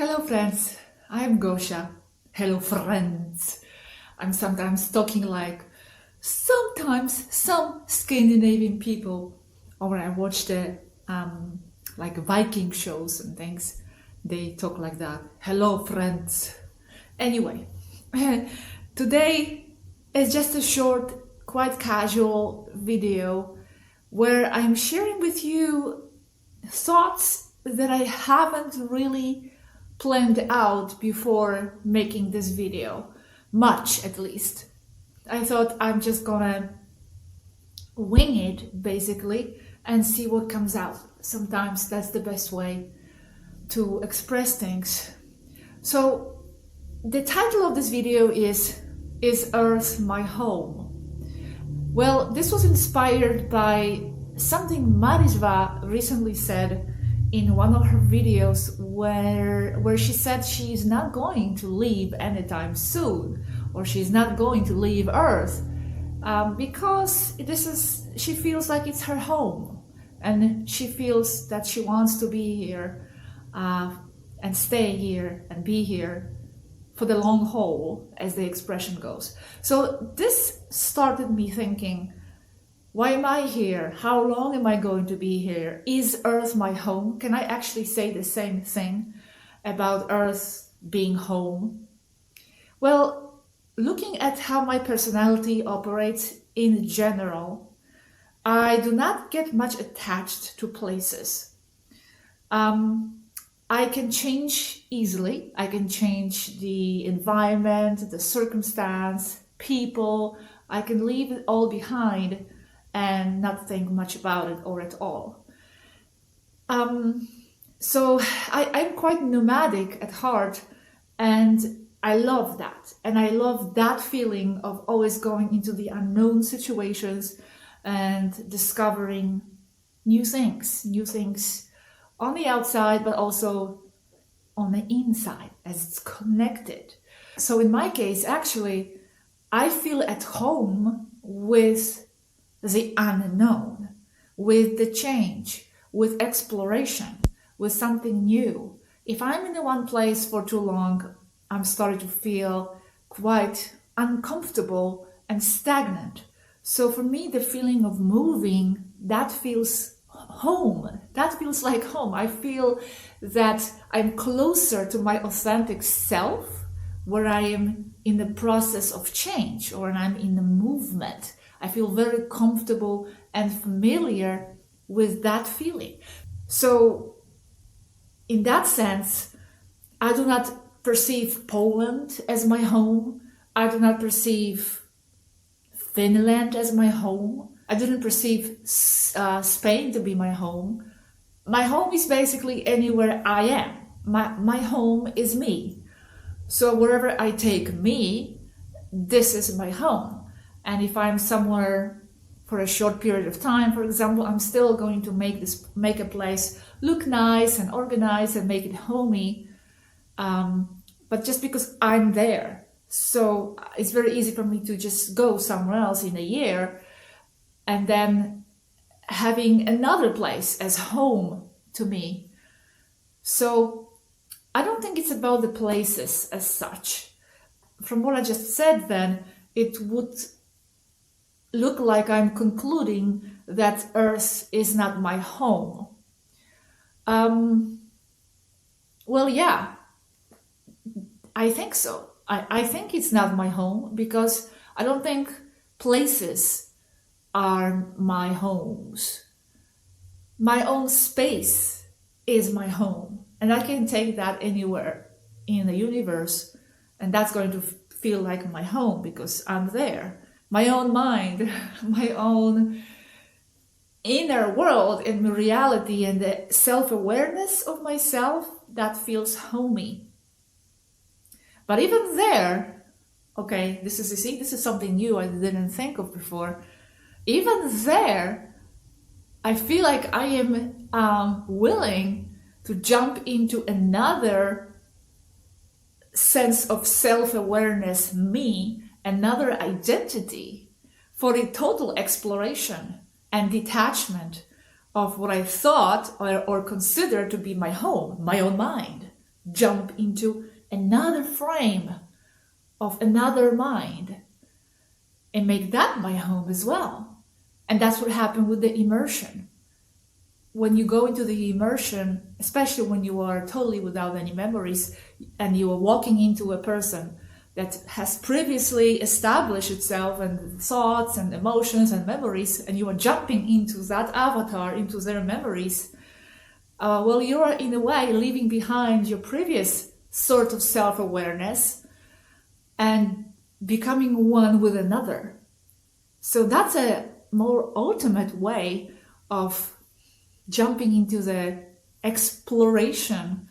Hello friends, I'm Gosia. Hello friends. I'm sometimes talking like sometimes some Scandinavian people, or when I watch the like Viking shows and things, they talk like that. Hello friends. Anyway, today is just a short, quite casual video where I'm sharing with you thoughts that I haven't really planned out before making this video, much at least. I thought I'm just gonna wing it basically and see what comes out. Sometimes that's the best way to express things. So the title of this video is Earth My Home? Well, this was inspired by something Marisva recently said in one of her videos where she said she's not going to leave anytime soon, or she's not going to leave Earth because she feels like it's her home, and she feels that she wants to be here and stay here and be here for the long haul, as the expression goes. So this started me thinking, why am I here? How long am I going to be here? Is Earth my home? Can I actually say the same thing about Earth being home? Well, looking at how my personality operates in general, I do not get much attached to places. I can change easily. I can change the environment, the circumstance, people. I can leave it all behind and not think much about it or at all. So I'm quite nomadic at heart, and I love that. And I love that feeling of always going into the unknown situations and discovering new things on the outside, but also on the inside as it's connected. So in my case, actually, I feel at home with the unknown, with the change, with exploration, with something new. If I'm in the one place for too long, I'm starting to feel quite uncomfortable and stagnant. So for me, the feeling of moving, that feels home. That feels like home. I feel that I'm closer to my authentic self, where I am in the process of change, or I'm in the movement. I feel very comfortable and familiar with that feeling. So in that sense, I do not perceive Poland as my home. I do not perceive Finland as my home. I didn't perceive Spain to be my home. My home is basically anywhere I am. My home is me. So wherever I take me, this is my home. And if I'm somewhere for a short period of time, for example, I'm still going to make a place look nice and organized and make it homey. But just because I'm there. So it's very easy for me to just go somewhere else in a year and then having another place as home to me. So I don't think it's about the places as such. From what I just said then, it would look like I'm concluding that Earth is not my home. Well, yeah, I think so. I think it's not my home because I don't think places are my homes. My own space is my home, and I can take that anywhere in the universe, and that's going to feel like my home because I'm there. My own mind, my own inner world and reality and the self-awareness of myself, that feels homey. But even there, okay, this is something new I didn't think of before. Even there, I feel like I am willing to jump into another sense of self-awareness, me, another identity, for the total exploration and detachment of what I thought or considered to be my home, my own mind. jump into another frame of another mind and make that my home as well. And that's what happened with the immersion. When you go into the immersion, especially when you are totally without any memories and you are walking into a person that has previously established itself and thoughts and emotions and memories, and you are jumping into that avatar, into their memories, well, you are in a way leaving behind your previous sort of self-awareness and becoming one with another. So that's a more ultimate way of jumping into the exploration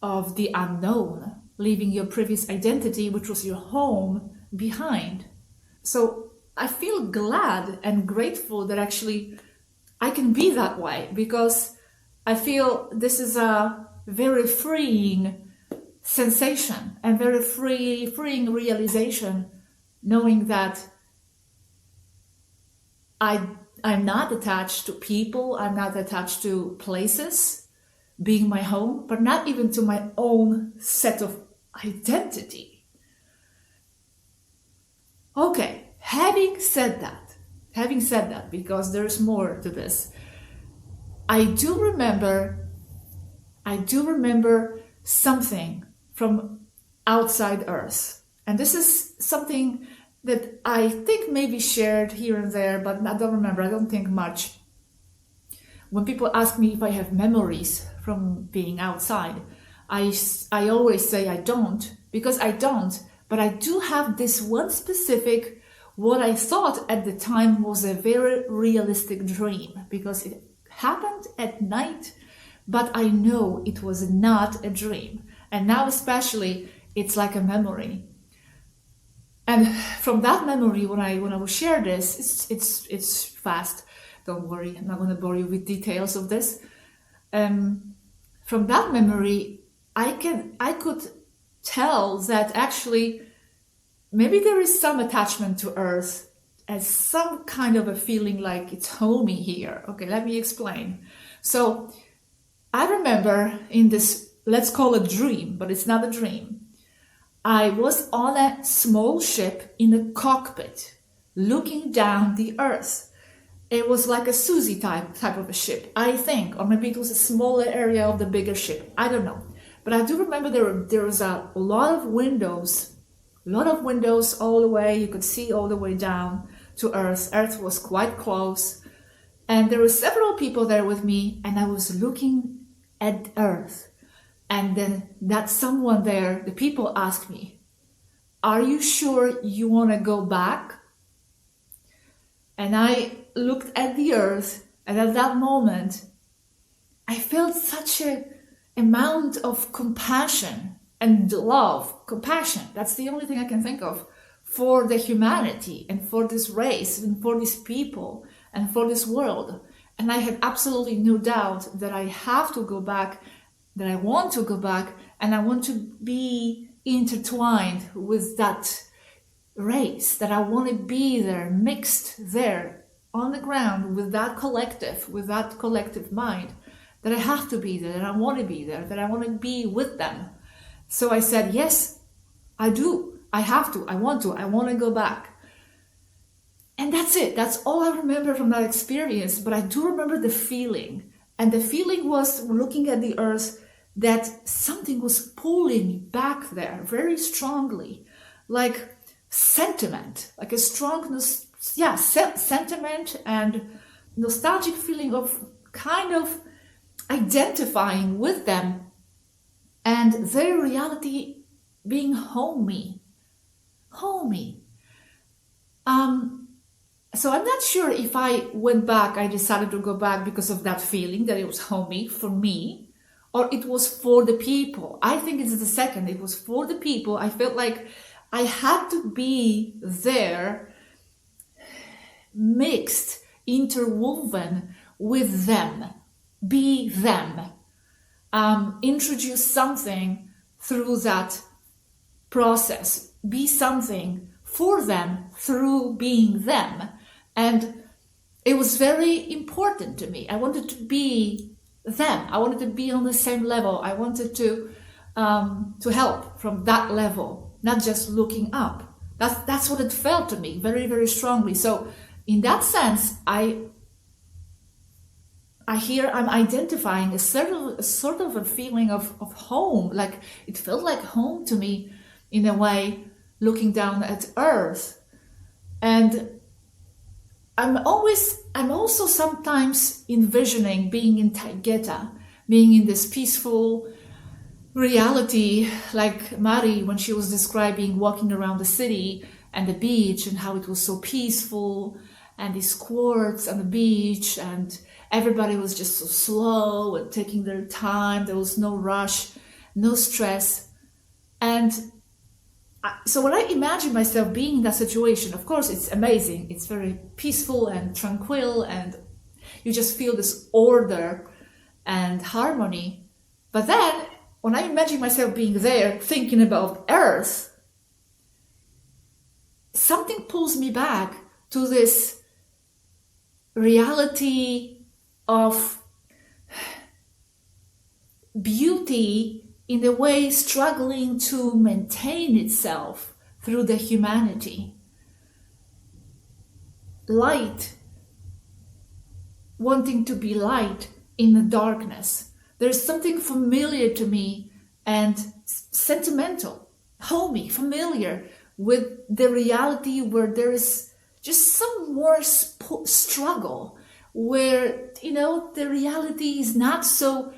of the unknown, leaving your previous identity, which was your home, behind. So I feel glad and grateful that actually I can be that way, because I feel this is a very freeing sensation and very freeing realization, knowing that I'm not attached to people, I'm not attached to places being my home, but not even to my own set of identity. Okay, having said that, because there's more to this, I do remember something from outside Earth. And this is something that I think maybe shared here and there, but I don't remember, I don't think much. When people ask me if I have memories from being outside, I always say I don't, because I don't, but I do have this one specific, what I thought at the time was a very realistic dream, because it happened at night, but I know it was not a dream. And now especially, it's like a memory. And from that memory, when I will share this, it's fast. Don't worry, I'm not going to bore you with details of this. From that memory, I could tell that actually maybe there is some attachment to Earth as some kind of a feeling like it's homey here. Okay, let me explain. So I remember in this, let's call it dream, but it's not a dream. I was on a small ship in a cockpit, looking down the Earth. It was like a Susie type of a ship, I think, or maybe it was a smaller area of the bigger ship. I don't know, but I do remember there was a lot of windows all the way. You could see all the way down to Earth. Earth was quite close, and there were several people there with me, and I was looking at Earth. And then that someone there, the people asked me, "Are you sure you want to go back?" And I looked at the Earth, and at that moment, I felt such an amount of compassion and love. Compassion, that's the only thing I can think of, for the humanity and for this race and for these people and for this world. And I had absolutely no doubt that I have to go back, that I want to go back, and I want to be intertwined with that race, that I want to be there, mixed there on the ground with that collective mind, that I have to be there, that I want to be there, that I want to be with them. So I said, yes, I do, I have to, I want to go back. And that's it, that's all I remember from that experience. But I do remember the feeling, and the feeling was looking at the Earth, that something was pulling back there very strongly, like sentiment, like a strong, sentiment and nostalgic feeling of kind of identifying with them and their reality being homey. So I'm not sure if I went back, I decided to go back because of that feeling that it was homey for me, or it was for the people. I think it's the second. It was for the people. I felt like I had to be there, mixed, interwoven with them, be them, introduce something through that process, be something for them through being them. And it was very important to me. I wanted to be them. I wanted to be on the same level. I wanted to to help from that level, not just looking up. That's what it felt to me very, very strongly. So in that sense, I'm identifying a sort of a feeling of home. Like it felt like home to me in a way, looking down at Earth. And I'm also sometimes envisioning being in Taygeta, being in this peaceful reality, like Mari, when she was describing walking around the city and the beach and how it was so peaceful, and these quartz on the beach, and everybody was just so slow and taking their time. There was no rush, no stress. And so when I imagine myself being in that situation, of course, it's amazing. It's very peaceful and tranquil, and you just feel this order and harmony. But then when I imagine myself being there, thinking about Earth, something pulls me back to this reality of beauty in a way struggling to maintain itself through the humanity. Light, wanting to be light in the darkness. There's something familiar to me and sentimental, homey, familiar with the reality where there is just some more struggle, where, the reality is not so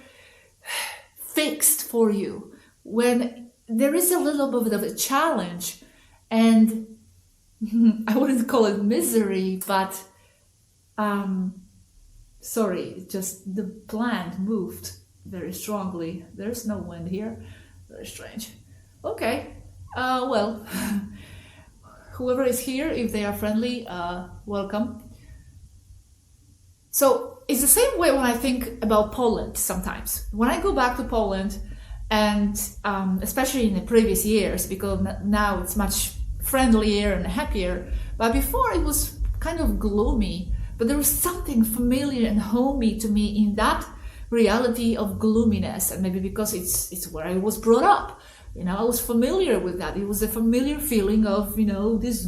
fixed for you, when there is a little bit of a challenge, and I wouldn't call it misery, but sorry, just the plant moved very strongly. There's no wind here. Very strange. Okay, well, whoever is here, if they are friendly, welcome. So it's the same way when I think about Poland sometimes. When I go back to Poland, and especially in the previous years, because now it's much friendlier and happier, but before it was kind of gloomy, but there was something familiar and homey to me in that reality of gloominess, and maybe because it's where I was brought up. I was familiar with that. It was a familiar feeling of, these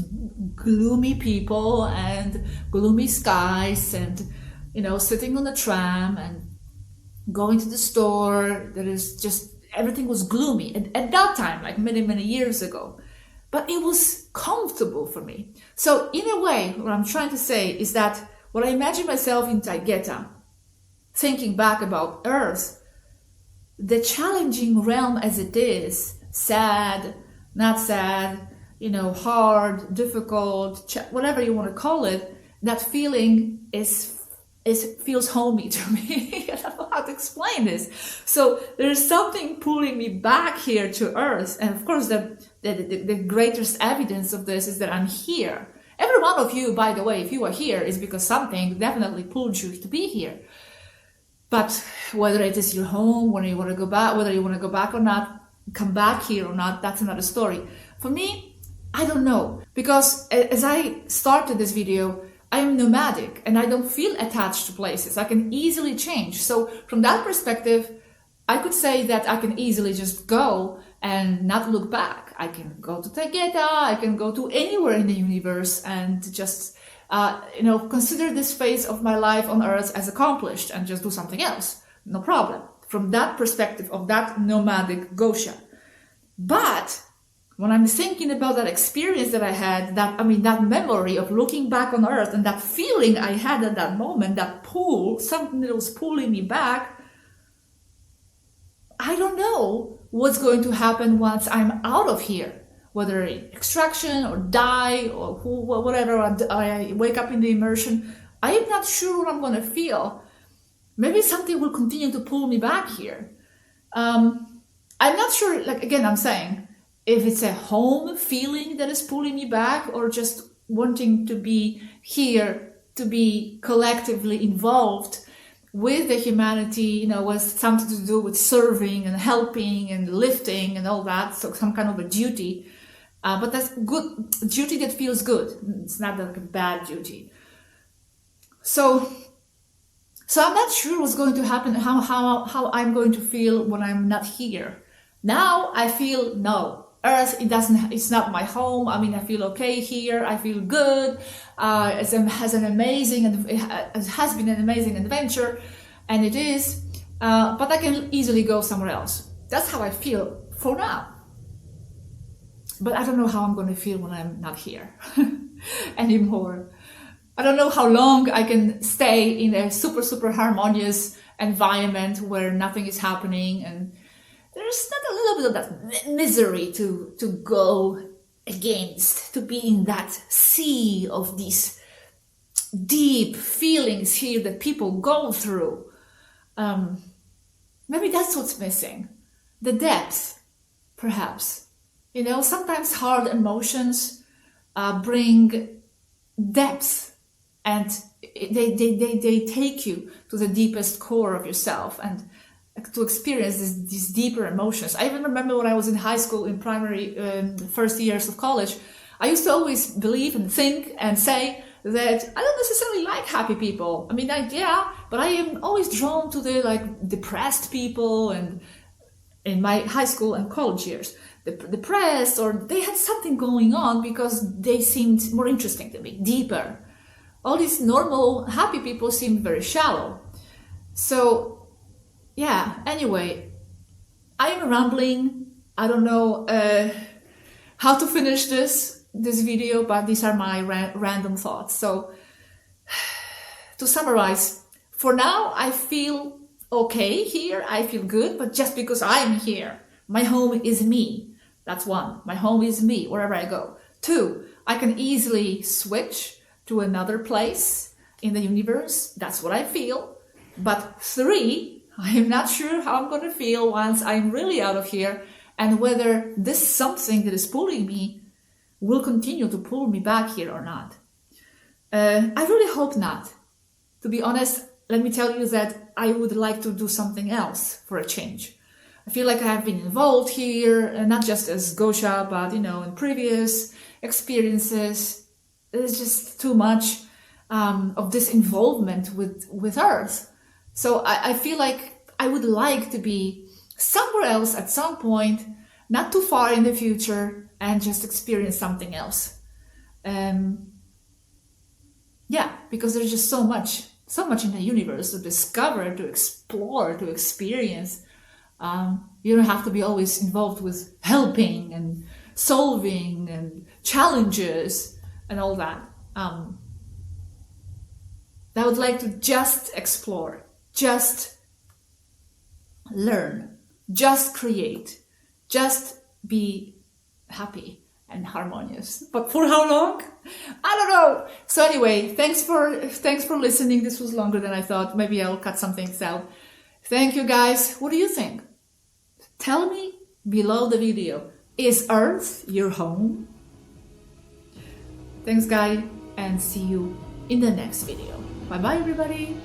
gloomy people and gloomy skies, and sitting on the tram and going to the store. There is just, everything was gloomy. And at that time, like many, many years ago, but it was comfortable for me. So in a way, what I'm trying to say is that when I imagine myself in Taygeta, thinking back about Earth, the challenging realm as it is, sad, not sad, hard, difficult, whatever you want to call it, that feeling feels homey to me. I don't know how to explain this. So there's something pulling me back here to Earth. And of course, the greatest evidence of this is that I'm here. Every one of you, by the way, if you are here, is because something definitely pulled you to be here. But whether it is your home, whether you want to go back or not, come back here or not, that's another story. For me, I don't know. Because as I started this video, I am nomadic and I don't feel attached to places. I can easily change. So from that perspective, I could say that I can easily just go and not look back. I can go to Taygeta, I can go to anywhere in the universe and just, consider this phase of my life on Earth as accomplished and just do something else. No problem. From that perspective of that nomadic Gosia. But when I'm thinking about that experience that I had, that memory of looking back on Earth and that feeling I had at that moment, that pull, something that was pulling me back, I don't know what's going to happen once I'm out of here, whether extraction or die or whatever, I wake up in the immersion. I am not sure what I'm going to feel. Maybe something will continue to pull me back here. I'm not sure, again, I'm saying, if it's a home feeling that is pulling me back, or just wanting to be here, to be collectively involved with the humanity, with something to do with serving and helping and lifting and all that, so some kind of a duty. But that's good, duty that feels good. It's not like a bad duty. So I'm not sure what's going to happen, how I'm going to feel when I'm not here. Now I feel no, Earth, it's not my home. I mean, I feel okay here. I feel good. It has been an amazing adventure, and it is. But I can easily go somewhere else. That's how I feel for now. But I don't know how I'm going to feel when I'm not here anymore. I don't know how long I can stay in a super, super harmonious environment where nothing is happening, and there's not a little bit of that misery to go against, to be in that sea of these deep feelings here that people go through. Maybe that's what's missing. The depth, perhaps. You know, sometimes hard emotions bring depth, and they take you to the deepest core of yourself and to experience these deeper emotions. I even remember when I was in high school, in primary, first years of college, I used to always believe and think and say that I don't necessarily like happy people. I mean, but I am always drawn to the like depressed people, and in my high school and college years, depressed, or they had something going on because they seemed more interesting to me, deeper. All these normal happy people seemed very shallow. So yeah, anyway, I am rambling. I don't know how to finish this video, but these are my random thoughts. So to summarize, for now I feel okay here. I feel good, but just because I'm here. My home is me. That's one. My home is me wherever I go. Two, I can easily switch to another place in the universe. That's what I feel. But three, I am not sure how I'm going to feel once I'm really out of here, and whether this something that is pulling me will continue to pull me back here or not. I really hope not. To be honest, let me tell you that I would like to do something else for a change. I feel like I have been involved here, not just as Gosia, but in previous experiences. There's just too much of this involvement with Earth. So I feel like I would like to be somewhere else at some point, not too far in the future, and just experience something else. Yeah, because there's just so much in the universe to discover, to explore, to experience. You don't have to be always involved with helping and solving and challenges and all that. I would like to just explore, just learn, just create, just be happy and harmonious. But for how long? I don't know. So anyway, thanks for listening. This was longer than I thought. Maybe I'll cut some things out. Thank you guys. What do you think? Tell me below the video. Is Earth your home? Thanks guys, and see you in the next video. Bye bye everybody.